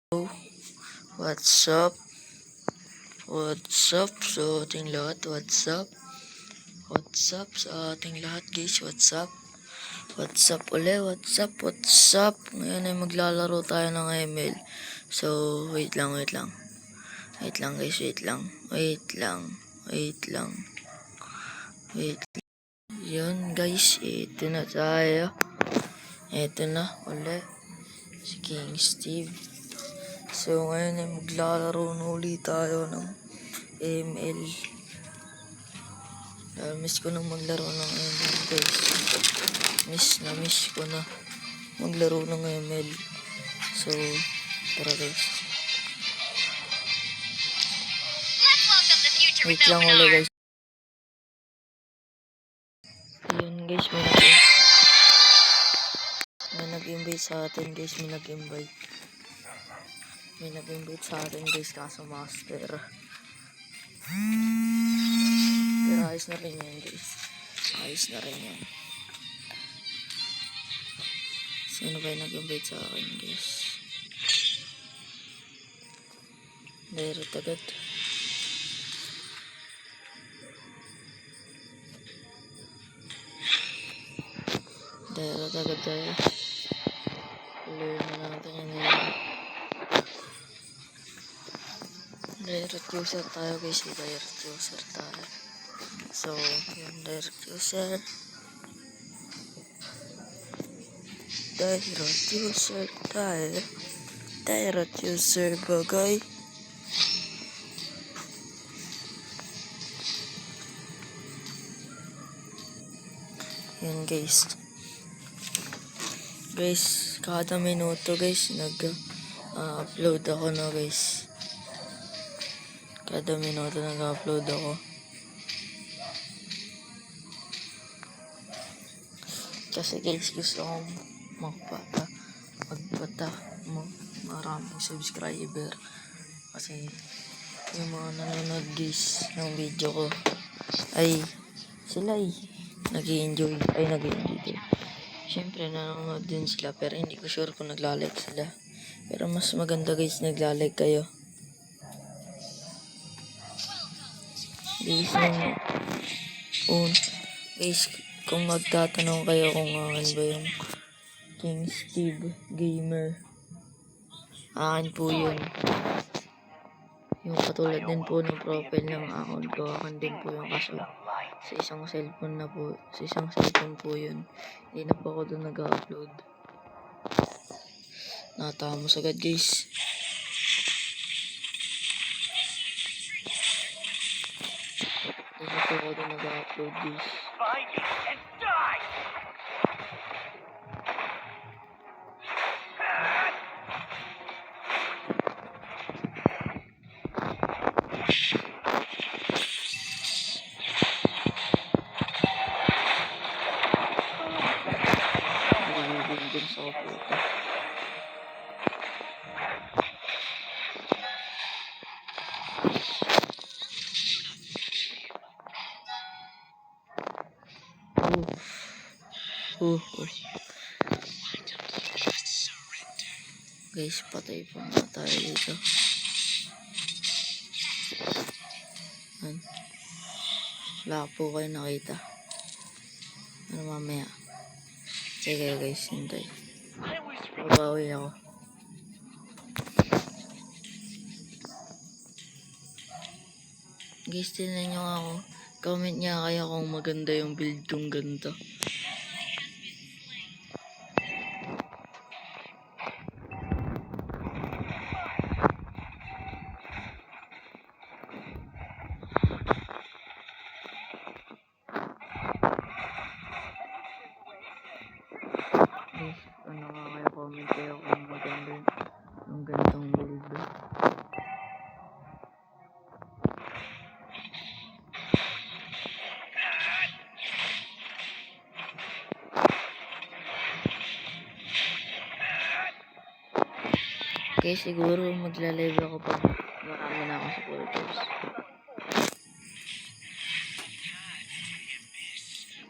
What's up? What's up sa ating lahat? What's up? What's up sa ating lahat guys? What's up? What's up uli? What's up? What's up? Ngayon ay maglalaro tayo ng ML. So, wait lang. Wait lang guys, wait lang. Yun guys, ito na tayo. Ito na, uli. Si King Steve. So, ngayon ay maglalaro na ulit tayo ng ML. Miss ko na maglaro ng ML guys. Miss ko na maglaro ng ML. So, tara guys. Wait lang ulit guys. Ayun guys, may nag-invite sa atin guys. May nag-invite sa atin guys, kaso master. Pero ayos na rin yan guys. Ayos na rin yan. Sino ba yung nag-invite sa akin guys? Direct agad. Direct agad tayo. Clear na natin yung direct user tayo guys. Direct user tayo. So, yung direct user. Direct user tayo. Direct user bagay. Yan guys. Guys, kada minuto guys, nag-upload ako na guys. Kada minuto nag-upload ako. Kasi guys, gusto kong maraming subscriber. Kasi yung mga nanonood guys ng video ko ay sila nag-i-enjoy din. Siyempre nanonood din sila, pero hindi ko sure kung nagla-like sila. Pero mas maganda guys, nagla-like kayo. Guys, kung magtatanong kayo kung akin ba yung King Steve Gamer, akin po yun. Yung katulad din po ng profile ng account ko, akin din po yung kaso sa isang cellphone po yun. Hindi na po ako doon nag-upload. Natamos agad guys. Hindi na po ako doon nag-upload guys. Din sa puta. Guys, patay pa nga tayo dito. Wala po kayo nakita. Ano mamaya? Sige guys, hintay. Babawi ako. Guys, tinan nyo ako. Comment niya kayo kung maganda yung build kong ganito. Guys, ano nga kayo, comment kayo kung maganda yung ganitong build. Okay, siguro magla-live ako pag marami na akong supporters.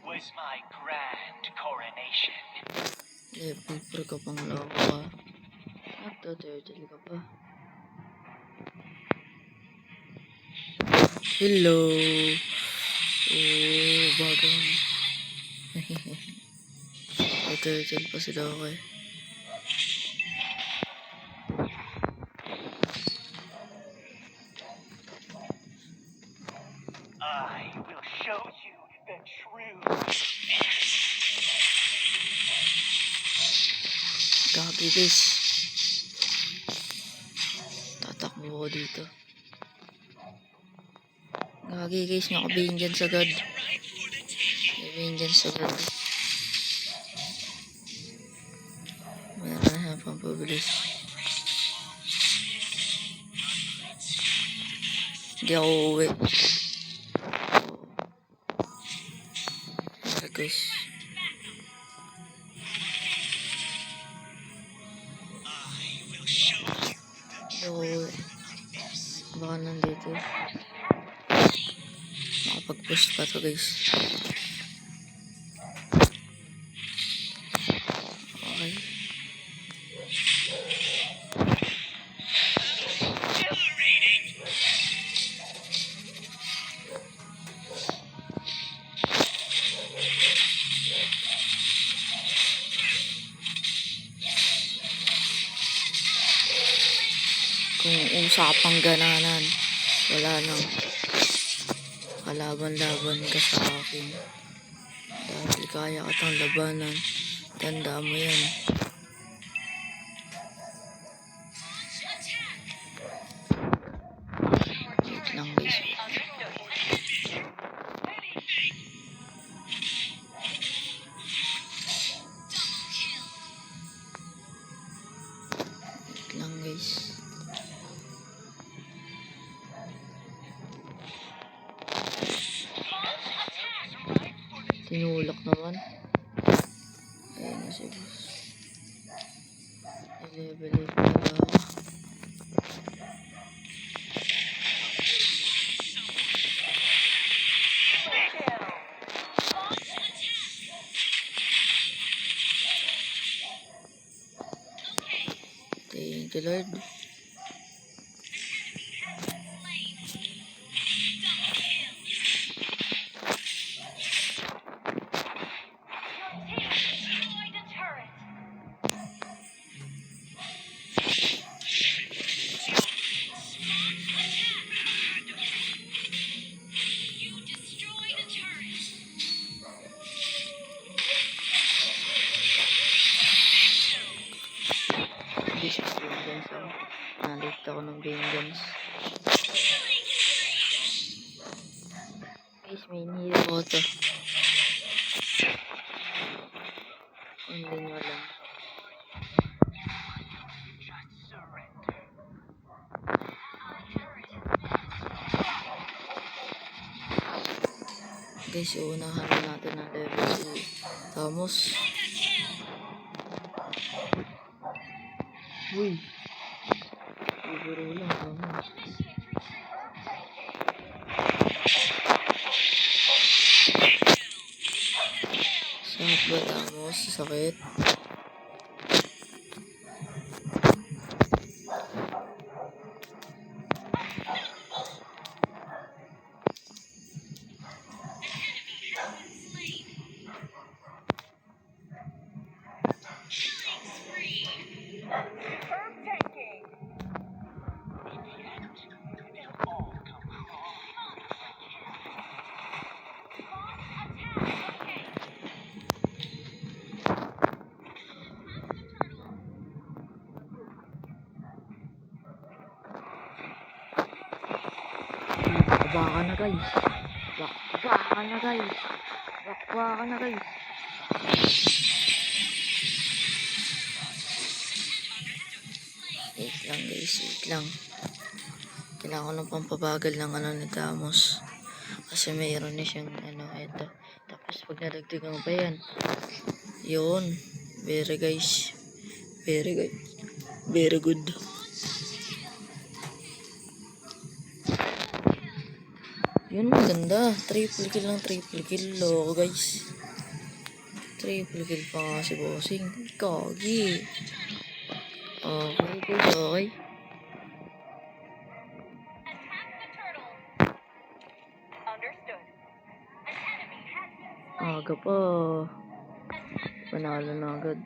Was my grand coronation. Level 4 ka pang loko ka. What ito, turtle ka pa. Hello! Oh, bagang. May turtle pa sila ako eh. I will show you the truth. Gagi guys. Tatakbo ko dito. Gagi guys, nakabihin dyan sa god. Nakabihin dyan sa god. Meron na pampabilis. Hindi ako uuwi. Meron guys. Hindi ako uuwi. Baka nandito. Makapag-push pa to guys. Okay. Kung usapang gananan, wala nang kalaban-laban ka sa akin. Dahil kaya katang labanan, tanda mo yan. Wait lang guys. Wait lang guys. Tinulak naman. Ayun na si boss. Level 8 na ba ako? Thank you Lord. Hindi siya vengeance ako. Nalate ako ng vengeance. Guys, may inihira ko to. Kung hindi nyo alam. Guys, uunahan na natin ang level si Tamos. Uy! Iburo lang, Tamos. Sakit ba Tamos? Sakit? Bakwa na guys. Bakwa na guys. Bakwa na guys. Wait lang guys, wait lang. Kailangan ko ng pampabagal ng ano ni Tamos. Kasi mayroon na siyang ano, ito. Tapos pag nadagdagan pa yan. Yun. Very guys. Very good. Very good. Yun, maganda. Triple kill lang, triple kill. Loko guys. Triple kill pa nga si Bossing. Kagi. Okay. Guys, okay. Understood. Aga pa. Panalo na agad.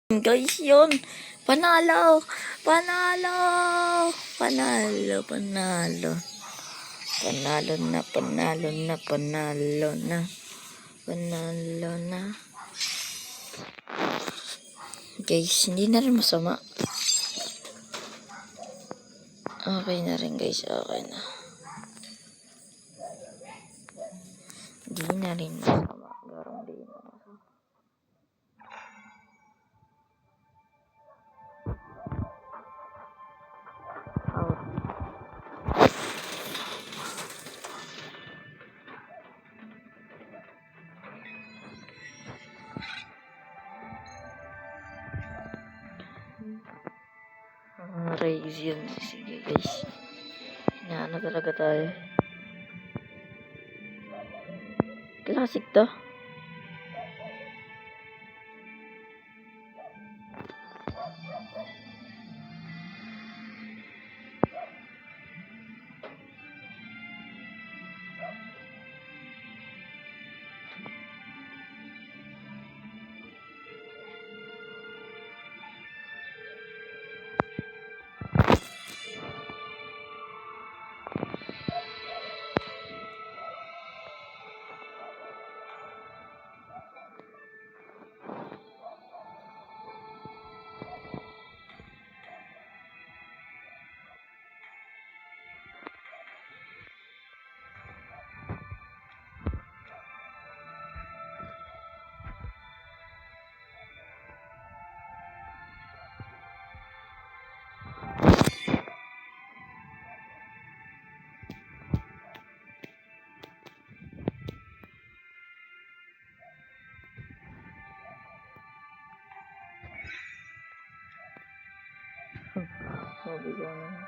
Guys, yun. Panalo. Panalo. Panalo. Panalo. Panalo na. Panalo na. Panalo na. Panalo na. Guys, hindi na rin masama. Okay na rin guys. Okay na. Hindi na rin masama. Garong di na masama. Raise yun. Sige guys. Inaano talaga tayo. Classic to. Sabi ko naman.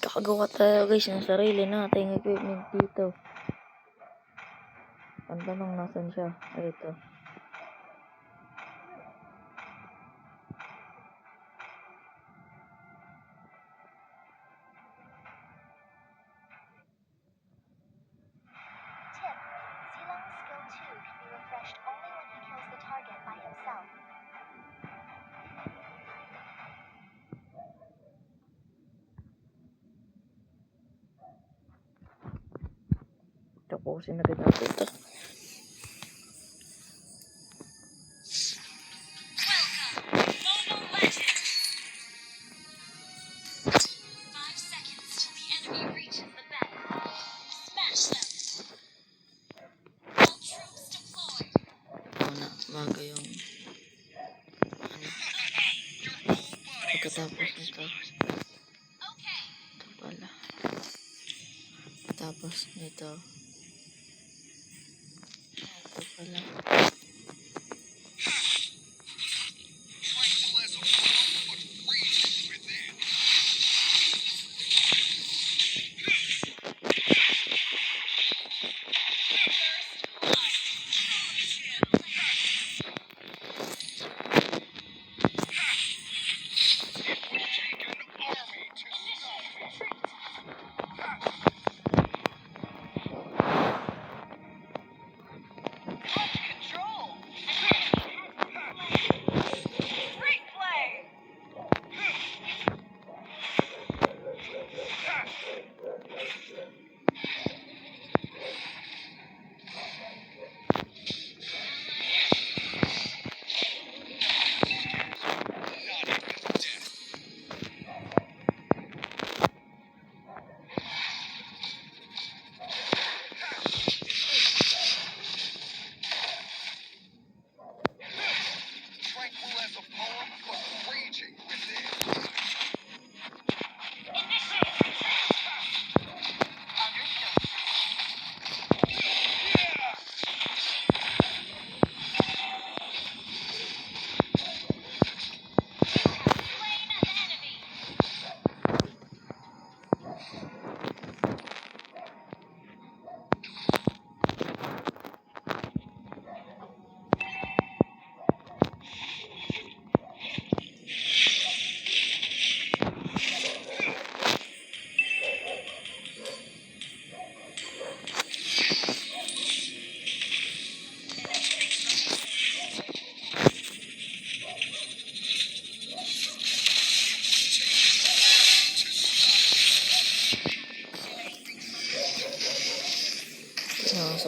Kakagawa tayo guys ng sarili nating equipment dito. Ang tanong nasan siya? Ay, ito. Tip: Zilong's skill 2 can be refreshed only when he kills the target by himself. Tapusin na rin natin ito. Una, bago yung ano, pagkatapos nito. Ito pala. Tapos nito. Ito pala. Control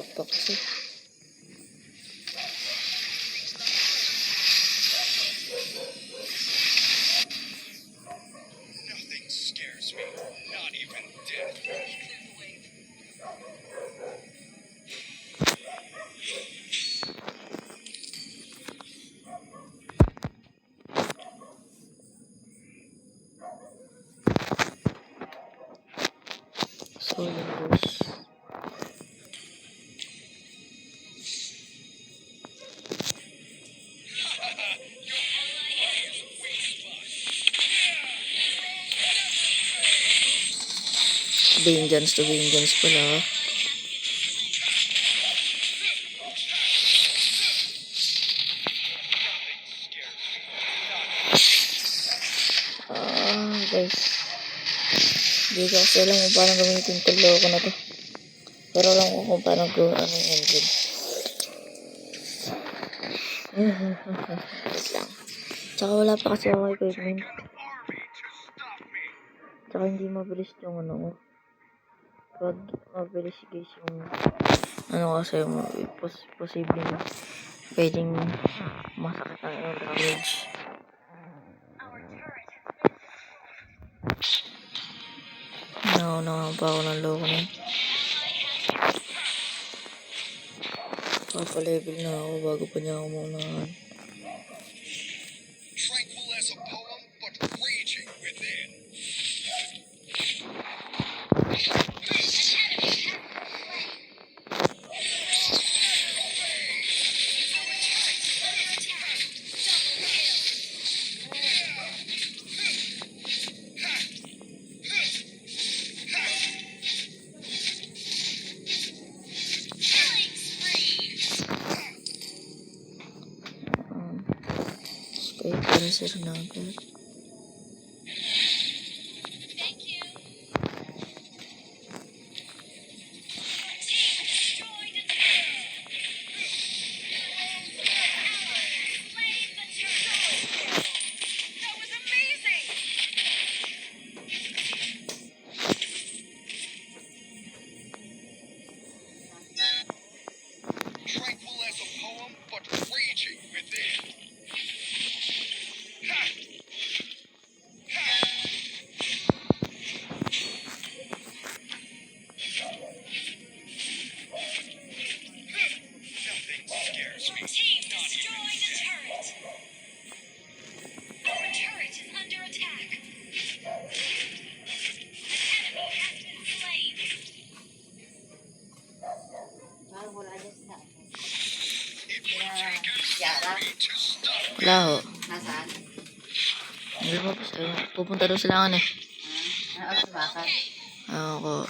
Pasok pa kasi. Nothing scares me, not even death. So, yun boss. Vengeance to vengeance pala. Guys. Hindi ko kasi alam kung paano gamitin yung loko na to. Pero alam ko kung paano gawin ano yung engine. Wait lang. Tsaka wala pa kasi ako equipment. Tsaka hindi mabilis yung ano ko. Pag mabilis guys yung ano kasi posibleng pwedeng masakit ang yung damage. Nauna pa ako ng loko na yun. Papalevel na ako bago pa niya ako maunahan. Tranquil as a poem, but raging within. Spray pencil na agad. Tranquil as a poem, but raging within. Nothing scares me. Team, destroy the turret. Our turret is under attack. An enemy has been slain. It would take an army to stop me. Wala ho. Nasaan? Hindi mo pa sila. Pupunta daw sila ano eh. Ano oras ba? Ako.